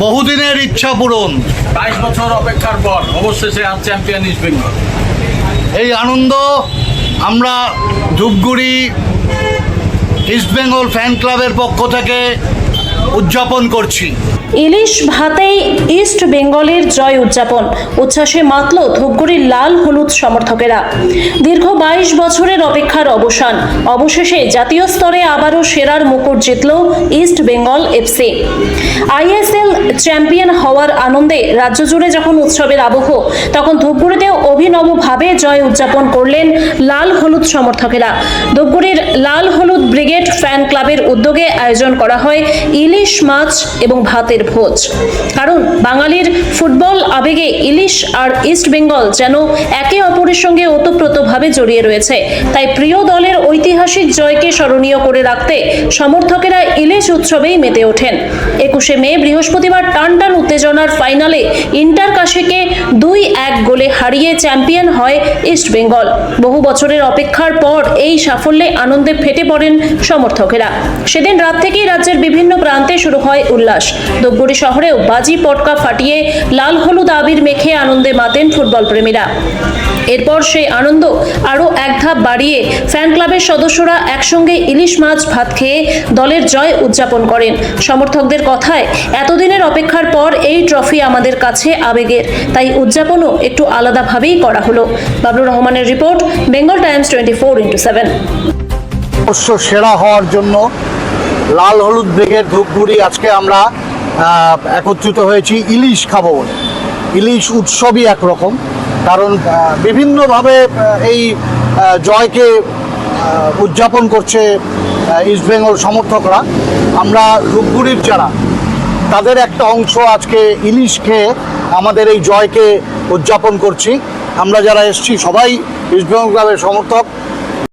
বহুদিনের ইচ্ছা পূরণ। 22 বছর অপেক্ষার পর অবশেষে আজ চ্যাম্পিয়ন ইস্ট বেঙ্গল। এই আনন্দ আমরা ধূপগুড়ি ইস্টবেঙ্গল ফ্যান ক্লাবের পক্ষ থেকে উদযাপন করছি। ইলিশ ভাতেই ইস্ট বেঙ্গলের জয় উদযাপন, উচ্ছ্বাসে মাতল ধূপগুড়ির লাল হলুদ সমর্থকেরা। দীর্ঘ 22 বছরের অপেক্ষার অবসান, অবশেষে জাতীয় স্তরে আবারও সেরার মুকুট জিতল east Bengal FC. ISL champion হওয়ার আনন্দে রাজ্য জুড়ে যখন উৎসবের আবহ, তখন ধূপগুড়িতেও অভিনবভাবে জয় উদযাপন করলেন লাল হলুদ সমর্থকেরা। ধূপগুড়ির লাল হলুদ ব্রিগেড ফ্যান ক্লাবের উদ্যোগে আয়োজন করা হয় ইলিশ মাছ এবং ভাতের ভোজ। কারণ বাঙালির ফুটবল আবেগে ইলিশ আর ইস্ট বেঙ্গল যেন একে অপরের সঙ্গে ওতপ্রোতভাবে জড়িয়ে রয়েছে। তাই প্রিয় দলের ঐতিহাসিক জয়কে স্মরণীয় করে রাখতে সমর্থকেরা ইলিশ উৎসবেই মেতে ওঠেন। 21শে মে বৃহস্পতিবার টানটান উত্তেজনার ফাইনালে ইন্টার কাশিকে 2-1 গোলে হারিয়ে চ্যাম্পিয়ন হয় ইস্ট বেঙ্গল। বহু বছরের অপেক্ষার পর এই সাফল্যে আনন্দে ফেটে পড়েন সমর্থকেরা। সেদিন রাত থেকেই রাজ্যের বিভিন্ন প্রান্তে শুরু হয় উল্লাস। ধূপগুড়ি শহরেও বাজি পটকা ফাটিয়ে লাল হলুদ আবির মেখে আনন্দে মাতেন ফুটবল প্রেমীরা। এরপর সেই আনন্দ আরও এক ধাপ বাড়িয়ে ফ্যান ক্লাবের সদস্যরা একসঙ্গে ইলিশ মাছ ভাত খেয়ে দলের জয় উদযাপন করেন। সমর্থকদের কথায়, এতদিনের অপেক্ষার পর এই ট্রফি আমাদের কাছে আবেগের, তাই উদযাপনও একটু আলাদাভাবেই করা হলো। বাবলুর রহমানের রিপোর্ট, বেঙ্গল টাইমস 24x7। অবশ্য সেরা হওয়ার জন্য লাল হলুদ ব্রিগেড ধূপগুড়ি আজকে আমরা একত্রিত হয়েছি ইলিশ খাবো বলে। ইলিশ উৎসবই একরকম, কারণ বিভিন্নভাবে এই জয়কে উদযাপন করছে ইস্টবেঙ্গল সমর্থকরা। আমরা ধূপগুড়ির যারা, তাদের একটা অংশ আজকে ইলিশ খেয়ে আমাদের এই জয়কে উদযাপন করছি। আমরা যারা এসছি সবাই ইস্টবেঙ্গল ক্লাবের সমর্থক,